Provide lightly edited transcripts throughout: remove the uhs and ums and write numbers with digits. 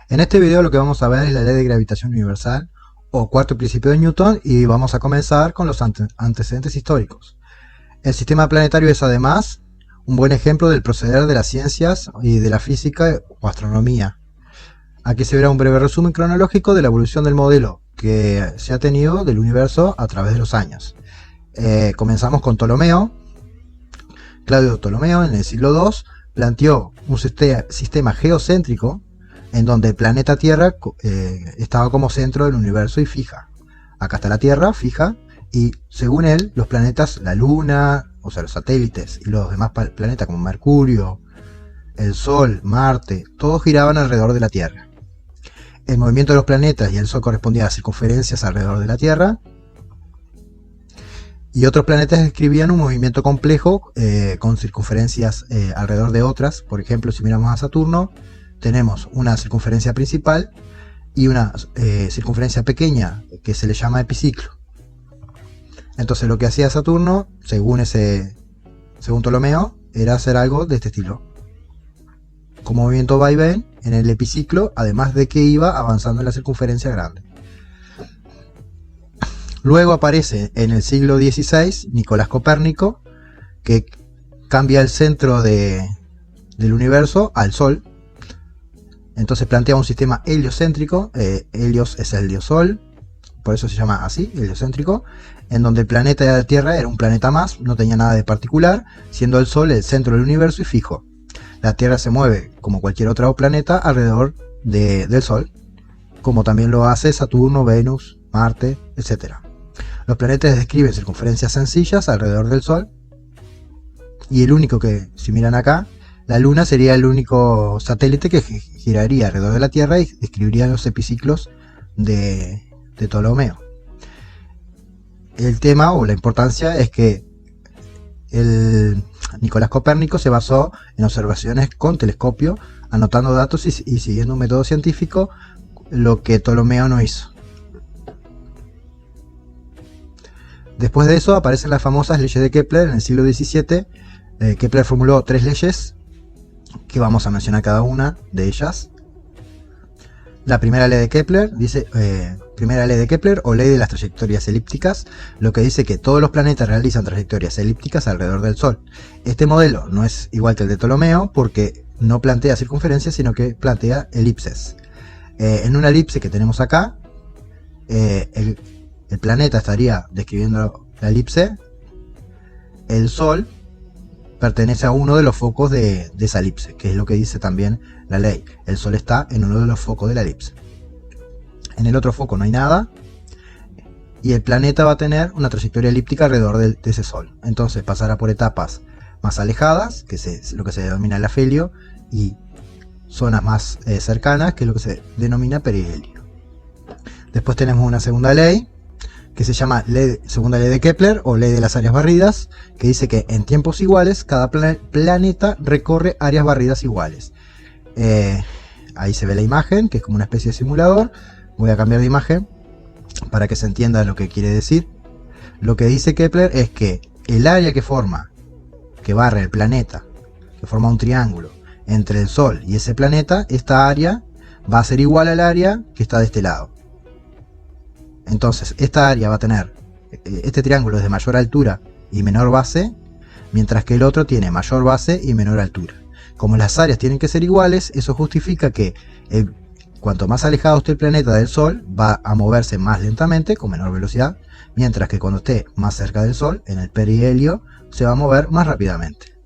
En este video lo que vamos a ver es la ley de gravitación universal o cuarto principio de Newton, y vamos a comenzar con los antecedentes históricos. El sistema planetario es además un buen ejemplo del proceder de las ciencias y de la física o astronomía. Aquí se verá un breve resumen cronológico de la evolución del modelo que se ha tenido del universo a través de los años. Comenzamos con Ptolomeo. Claudio Ptolomeo en el siglo II planteó un sistema geocéntrico en donde el planeta Tierra estaba como centro del universo y fija. Acá está la Tierra fija, y según él, los planetas, la Luna, o sea los satélites y los demás planetas como Mercurio, el Sol, Marte, todos giraban alrededor de la Tierra. El movimiento de los planetas y el Sol correspondía a circunferencias alrededor de la Tierra, y otros planetas describían un movimiento complejo con circunferencias alrededor de otras. Por ejemplo, si miramos a Saturno, tenemos una circunferencia principal y una circunferencia pequeña que se le llama epiciclo. Entonces lo que hacía Saturno, según Ptolomeo, era hacer algo de este estilo, con movimiento va y ven en el epiciclo, además de que iba avanzando en la circunferencia grande. Luego aparece en el siglo XVI Nicolás Copérnico, que cambia el centro del universo al Sol. Entonces plantea un sistema heliocéntrico. Helios es el dios Sol, por eso se llama así, heliocéntrico, en donde el planeta de la Tierra era un planeta más, no tenía nada de particular, siendo el Sol el centro del universo y fijo. La Tierra se mueve como cualquier otro planeta alrededor del Sol, como también lo hace Saturno, Venus, Marte, etc. Los planetas describen circunferencias sencillas alrededor del Sol, y el único que, si miran acá, la Luna sería el único satélite que giraría alrededor de la Tierra y describiría los epiciclos de Ptolomeo. El tema o la importancia es que Nicolás Copérnico se basó en observaciones con telescopio, anotando datos y siguiendo un método científico, lo que Ptolomeo no hizo. Después de eso aparecen las famosas leyes de Kepler en el siglo XVII. Kepler formuló 3 leyes que vamos a mencionar cada una de ellas. La primera ley de Kepler dice, primera ley de Kepler o ley de las trayectorias elípticas, lo que dice que todos los planetas realizan trayectorias elípticas alrededor del Sol. Este modelo no es igual que el de Ptolomeo porque no plantea circunferencias, sino que plantea elipses. En una elipse que tenemos acá, el planeta estaría describiendo la elipse. El Sol pertenece a uno de los focos de esa elipse, que es lo que dice también la ley. El Sol está en uno de los focos de la elipse. En el otro foco no hay nada, y el planeta va a tener una trayectoria elíptica alrededor de ese Sol. Entonces pasará por etapas más alejadas, que es lo que se denomina el afelio, y zonas más cercanas, que es lo que se denomina perihelio. Después tenemos una segunda ley, que se llama segunda ley de Kepler o ley de las áreas barridas, que dice que en tiempos iguales cada planeta recorre áreas barridas iguales. Ahí se ve la imagen, que es como una especie de simulador. Voy a cambiar de imagen para que se entienda lo que quiere decir. Lo que dice Kepler es que el área que barre el planeta, que forma un triángulo entre el Sol y ese planeta, esta área va a ser igual al área que está de este lado. Entonces esta área va a tener, este triángulo es de mayor altura y menor base, mientras que el otro tiene mayor base y menor altura. Como las áreas tienen que ser iguales, eso justifica que cuanto más alejado esté el planeta del Sol, va a moverse más lentamente, con menor velocidad, mientras que cuando esté más cerca del Sol, en el perihelio, se va a mover más rápidamente.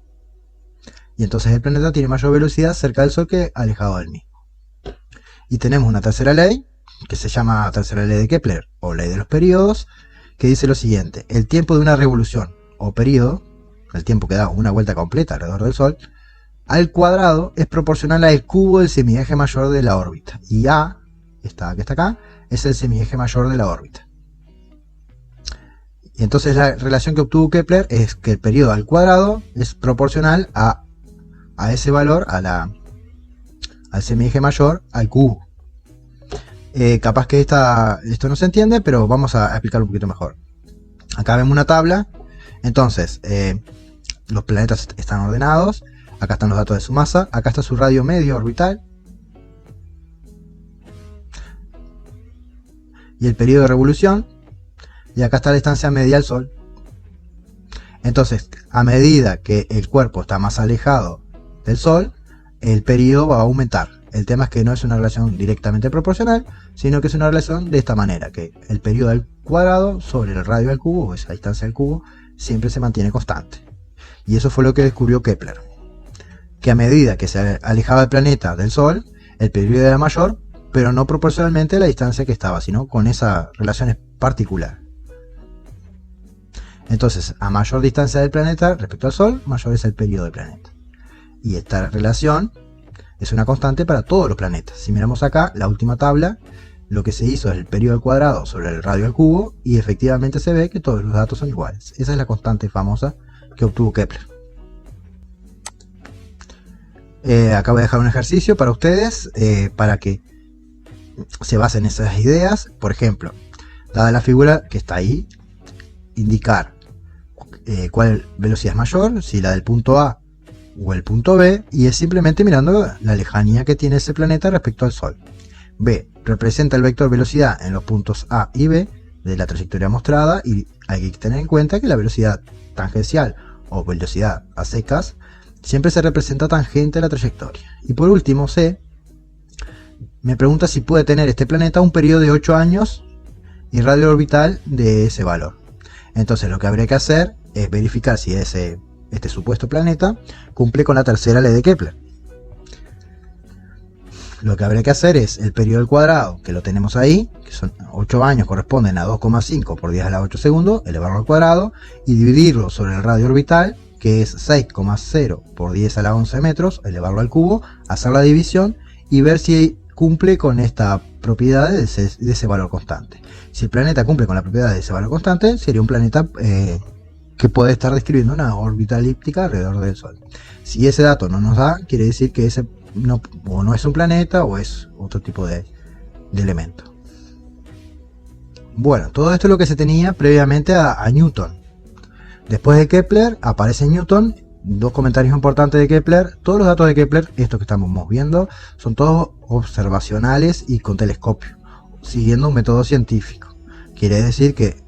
Y entonces el planeta tiene mayor velocidad cerca del Sol que alejado del mismo. Y tenemos una tercera ley, que se llama tercera ley de Kepler o ley de los periodos, que dice lo siguiente: el tiempo de una revolución o periodo, el tiempo que da una vuelta completa alrededor del Sol, al cuadrado es proporcional al cubo del semieje mayor de la órbita, y A, que está acá, es el semieje mayor de la órbita. Y entonces la relación que obtuvo Kepler es que el periodo al cuadrado es proporcional a ese valor, al semieje mayor al cubo. Capaz que esto no se entiende, pero vamos a explicarlo un poquito mejor. Acá vemos una tabla. Entonces los planetas están ordenados. Acá están los datos de su masa. Acá está su radio medio orbital. y el periodo de revolución, y acá está la distancia media al Sol. Entonces, a medida que el cuerpo está más alejado del Sol, el periodo va a aumentar. El tema es que no es una relación directamente proporcional, sino que es una relación de esta manera, que el periodo al cuadrado sobre el radio al cubo, o esa distancia al cubo, siempre se mantiene constante. Y eso fue lo que descubrió Kepler, que a medida que se alejaba el planeta del Sol, el periodo era mayor, pero no proporcionalmente a la distancia que estaba, sino con esa relación particular. Entonces, a mayor distancia del planeta respecto al Sol, mayor es el periodo del planeta. Y esta relación es una constante para todos los planetas. Si miramos acá, la última tabla, lo que se hizo es el periodo al cuadrado sobre el radio al cubo, y efectivamente se ve que todos los datos son iguales. Esa es la constante famosa que obtuvo Kepler. Acá voy a dejar un ejercicio para ustedes, para que se basen en esas ideas. Por ejemplo, dada la figura que está ahí, indicar cuál velocidad es mayor, si la del punto A o el punto B, y es simplemente mirando la lejanía que tiene ese planeta respecto al Sol. B, representa el vector velocidad en los puntos A y B de la trayectoria mostrada, y hay que tener en cuenta que la velocidad tangencial o velocidad a secas siempre se representa tangente a la trayectoria. Y por último, C, me pregunta si puede tener este planeta un periodo de 8 años y radio orbital de ese valor. Entonces lo que habría que hacer es verificar si este supuesto planeta cumple con la tercera ley de Kepler. Lo que habría que hacer es el periodo al cuadrado, que lo tenemos ahí, que son 8 años, corresponden a 2,5 por 10 a la 8 segundos, elevarlo al cuadrado, y dividirlo sobre el radio orbital, que es 6,0 por 10 a la 11 metros, elevarlo al cubo, hacer la división y ver si cumple con esta propiedad de ese valor constante. Si el planeta cumple con la propiedad de ese valor constante, sería un planeta que puede estar describiendo una órbita elíptica alrededor del Sol. Si ese dato no nos da, quiere decir que ese no es un planeta o es otro tipo de elemento. Bueno, todo esto es lo que se tenía previamente a Newton. Después de Kepler aparece Newton. Dos comentarios importantes de Kepler: todos los datos de Kepler, estos que estamos viendo, son todos observacionales y con telescopio, siguiendo un método científico. Quiere decir que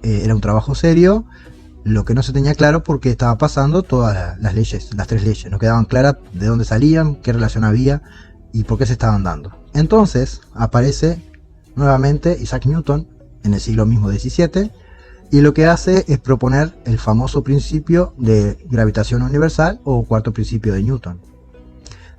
era un trabajo serio. Lo que no se tenía claro porque estaba pasando todas las leyes, las 3 leyes, no quedaban claras de dónde salían, qué relación había y por qué se estaban dando. Entonces aparece nuevamente Isaac Newton en el siglo mismo XVII, y lo que hace es proponer el famoso principio de gravitación universal o cuarto principio de Newton.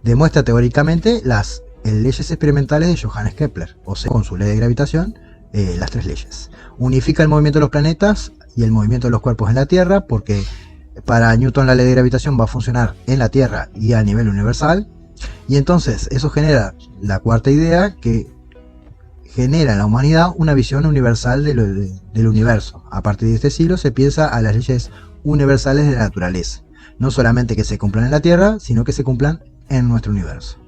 Demuestra teóricamente las leyes experimentales de Johannes Kepler, o sea, con su ley de gravitación, las 3 leyes. Unifica el movimiento de los planetas y el movimiento de los cuerpos en la Tierra, porque para Newton la ley de gravitación va a funcionar en la Tierra y a nivel universal, y entonces eso genera la cuarta idea, que genera en la humanidad una visión universal del universo. A partir de este siglo se piensa a las leyes universales de la naturaleza, no solamente que se cumplan en la Tierra, sino que se cumplan en nuestro universo.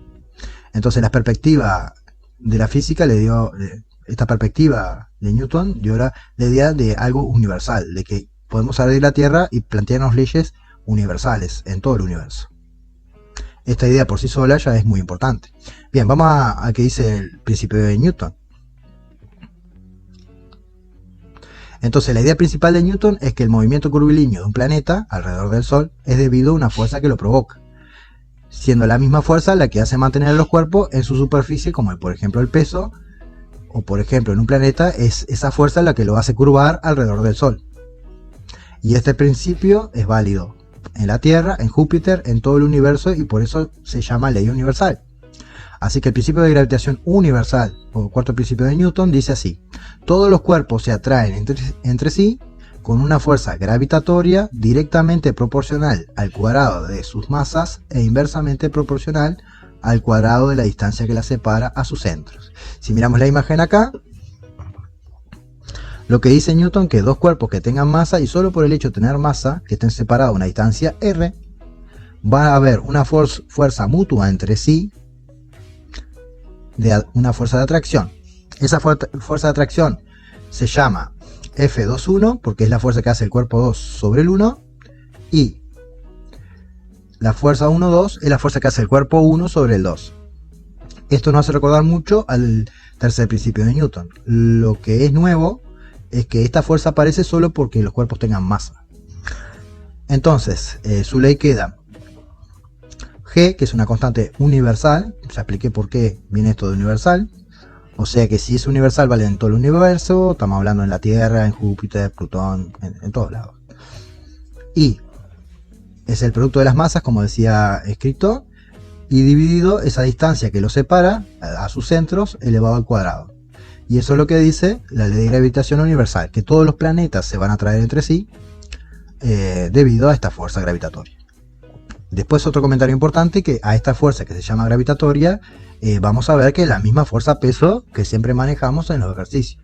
Entonces la perspectiva de la física le dio, esta perspectiva de Newton dio la idea de algo universal, de que podemos salir de la Tierra y plantearnos leyes universales en todo el universo. Esta idea por sí sola ya es muy importante. Bien, vamos a qué dice el principio de Newton. Entonces la idea principal de Newton es que el movimiento curvilíneo de un planeta alrededor del Sol es debido a una fuerza que lo provoca, siendo la misma fuerza la que hace mantener los cuerpos en su superficie, como por ejemplo el peso, o por ejemplo en un planeta es esa fuerza la que lo hace curvar alrededor del Sol. Y este principio es válido en la Tierra, en Júpiter, en todo el universo, y por eso se llama ley universal. Así que el principio de gravitación universal, o cuarto principio de Newton, dice así: todos los cuerpos se atraen entre sí con una fuerza gravitatoria directamente proporcional al cuadrado de sus masas e inversamente proporcional al cuadrado de la distancia que las separa a sus centros. Si miramos la imagen acá, lo que dice Newton, que dos cuerpos que tengan masa, y solo por el hecho de tener masa, que estén separados a una distancia r, va a haber una fuerza mutua entre sí, de una fuerza de atracción. Esa fuerza de atracción se llama F2.1 porque es la fuerza que hace el cuerpo 2 sobre el 1, y la fuerza 1,2 es la fuerza que hace el cuerpo 1 sobre el 2. Esto nos hace recordar mucho al tercer principio de Newton. Lo que es nuevo es que esta fuerza aparece solo porque los cuerpos tengan masa. Entonces, su ley queda G, que es una constante universal. Ya expliqué por qué viene esto de universal. O sea que si es universal vale en todo el universo. Estamos hablando en la Tierra, en Júpiter, Plutón, en todos lados. Y es el producto de las masas, como decía escrito, y dividido esa distancia que lo separa a sus centros elevado al cuadrado. Y eso es lo que dice la ley de gravitación universal, que todos los planetas se van a atraer entre sí debido a esta fuerza gravitatoria. Después otro comentario importante, que a esta fuerza que se llama gravitatoria vamos a ver que es la misma fuerza peso que siempre manejamos en los ejercicios.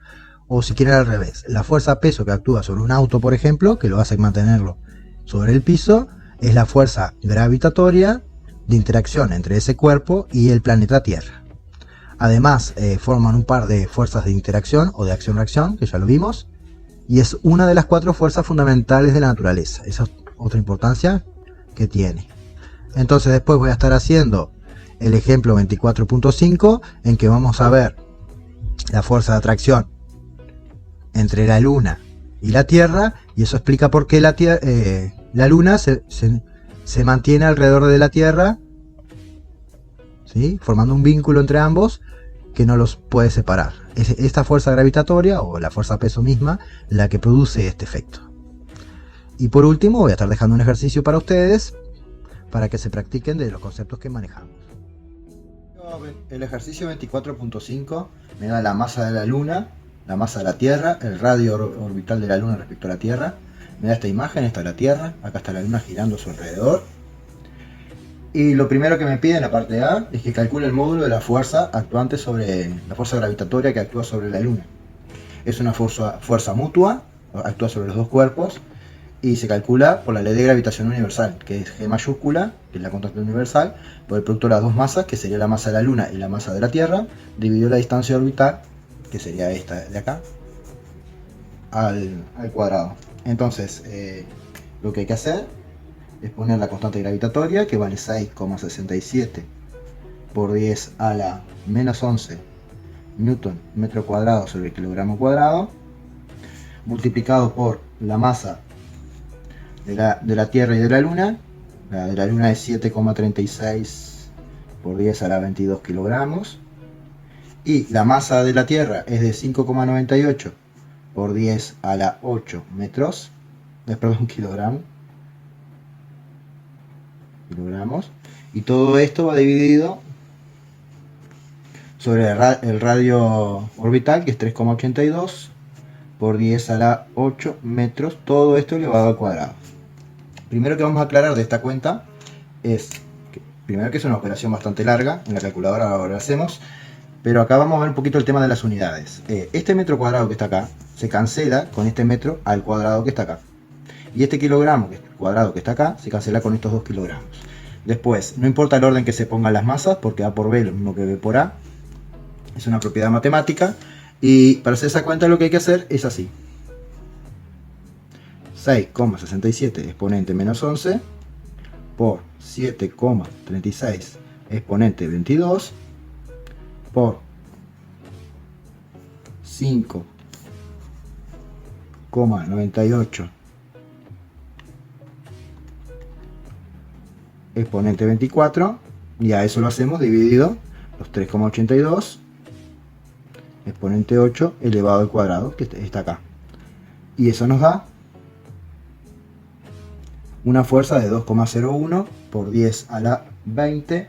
O si quieren al revés, la fuerza peso que actúa sobre un auto, por ejemplo, que lo hace mantenerlo sobre el piso, es la fuerza gravitatoria de interacción entre ese cuerpo y el planeta Tierra. Además, forman un par de fuerzas de interacción o de acción-reacción, que ya lo vimos, y es una de las 4 fuerzas fundamentales de la naturaleza. Esa es otra importancia que tiene. Entonces después voy a estar haciendo el ejemplo 24.5, en que vamos a ver la fuerza de atracción entre la Luna y la Tierra, y eso explica por qué la Luna se mantiene alrededor de la Tierra, ¿sí? Formando un vínculo entre ambos que no los puede separar. Es esta fuerza gravitatoria o la fuerza peso misma la que produce este efecto. Y por último voy a estar dejando un ejercicio para ustedes para que se practiquen de los conceptos que manejamos. El ejercicio 24.5 me da la masa de la Luna, la masa de la Tierra, el radio orbital de la Luna respecto a la Tierra. Me da esta imagen, esta es la Tierra, acá está la Luna girando a su alrededor. Y lo primero que me pide en la parte A es que calcule el módulo de la fuerza actuante sobre la fuerza gravitatoria que actúa sobre la Luna. Es una fuerza mutua, actúa sobre los dos cuerpos y se calcula por la ley de gravitación universal, que es G mayúscula, que es la constante universal, por el producto de las dos masas, que sería la masa de la Luna y la masa de la Tierra, dividido la distancia orbital, que sería esta de acá, al cuadrado. Entonces, lo que hay que hacer es poner la constante gravitatoria, que vale 6,67 por 10 a la menos 11 newton metro cuadrado sobre el kilogramo cuadrado, multiplicado por la masa de la Tierra y de la Luna. La de la Luna es 7,36 por 10 a la 22 kilogramos, y la masa de la Tierra es de 5,98 por 10 a la 8 metros, perdón, kilogramos, y todo esto va dividido sobre el radio orbital, que es 3,82 por 10 a la 8 metros, todo esto elevado al cuadrado. Primero que vamos a aclarar de esta cuenta es primero que es una operación bastante larga, en la calculadora ahora lo hacemos, pero acá vamos a ver un poquito el tema de las unidades. Este metro cuadrado que está acá se cancela con este metro al cuadrado que está acá, y este kilogramo cuadrado que está acá se cancela con estos 2 kilogramos. Después, no importa el orden que se pongan las masas, porque A por B es lo mismo que B por A, es una propiedad matemática, y para hacer esa cuenta lo que hay que hacer es así: 6,67 exponente menos 11 por 7,36 exponente 22 por 5,98 exponente 24, y a eso lo hacemos dividido los 3,82 exponente 8 elevado al cuadrado, que está acá, y eso nos da una fuerza de 2,01 por 10 a la 20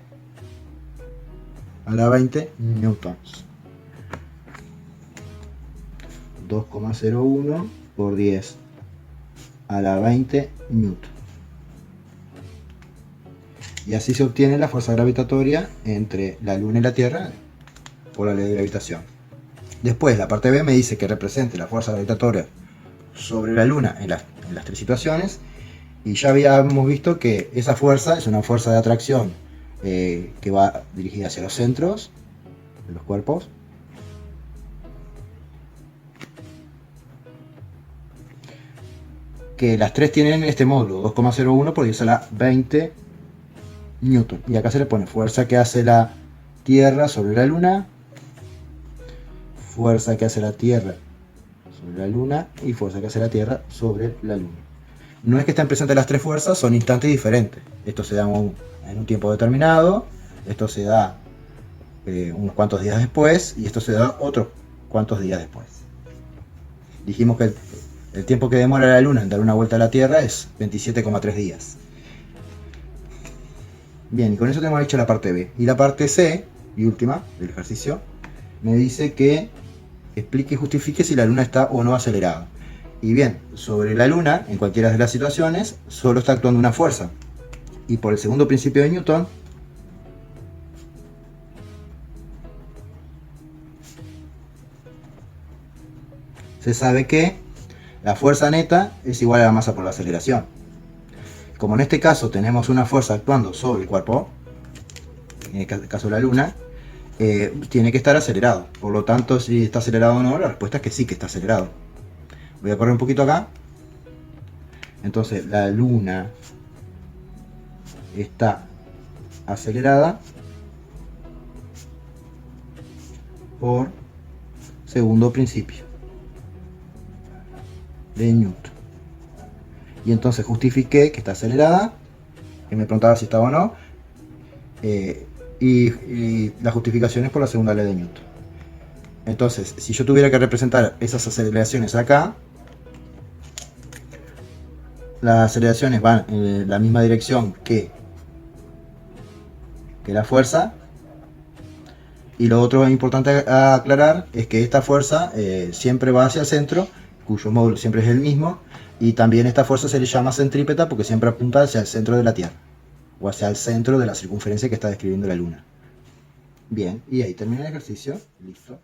newtons. 2,01 por 10 a la 20 newtons. Y así se obtiene la fuerza gravitatoria entre la Luna y la Tierra por la ley de gravitación. Después, la parte B me dice que represente la fuerza gravitatoria sobre la Luna en las 3 situaciones. Y ya habíamos visto que esa fuerza es una fuerza de atracción que va dirigida hacia los centros de los cuerpos. Que las 3 tienen este módulo, 2,01 por 10 a la 20 newton. Y acá se le pone fuerza que hace la Tierra sobre la Luna fuerza que hace la Tierra sobre la Luna y fuerza que hace la Tierra sobre la Luna. No es que estén presentes las tres fuerzas, son instantes diferentes. Esto se da en un tiempo determinado, esto se da unos cuantos días después y esto se da otros cuantos días después. Dijimos que el tiempo que demora la Luna en dar una vuelta a la Tierra es 27,3 días. Bien, y con eso tenemos hecho la parte B. Y la parte C, y última del ejercicio, me dice que explique y justifique si la Luna está o no acelerada. Y bien, sobre la Luna, en cualquiera de las situaciones, solo está actuando una fuerza. Y por el segundo principio de Newton, se sabe que la fuerza neta es igual a la masa por la aceleración. Como en este caso tenemos una fuerza actuando sobre el cuerpo, en el caso de la Luna, tiene que estar acelerado. Por lo tanto, si está acelerado o no, la respuesta es que sí que está acelerado. Voy a correr un poquito acá. Entonces, la Luna está acelerada por segundo principio de Newton. Y entonces justifiqué que está acelerada, que me preguntaba si estaba o no, y la justificación es por la segunda ley de Newton. Entonces, si yo tuviera que representar esas aceleraciones acá, las aceleraciones van en la misma dirección que la fuerza. Y lo otro importante a aclarar es que esta fuerza siempre va hacia el centro, cuyo módulo siempre es el mismo. Y también esta fuerza se le llama centrípeta porque siempre apunta hacia el centro de la Tierra, o hacia el centro de la circunferencia que está describiendo la Luna. Bien, y ahí termina el ejercicio. Listo.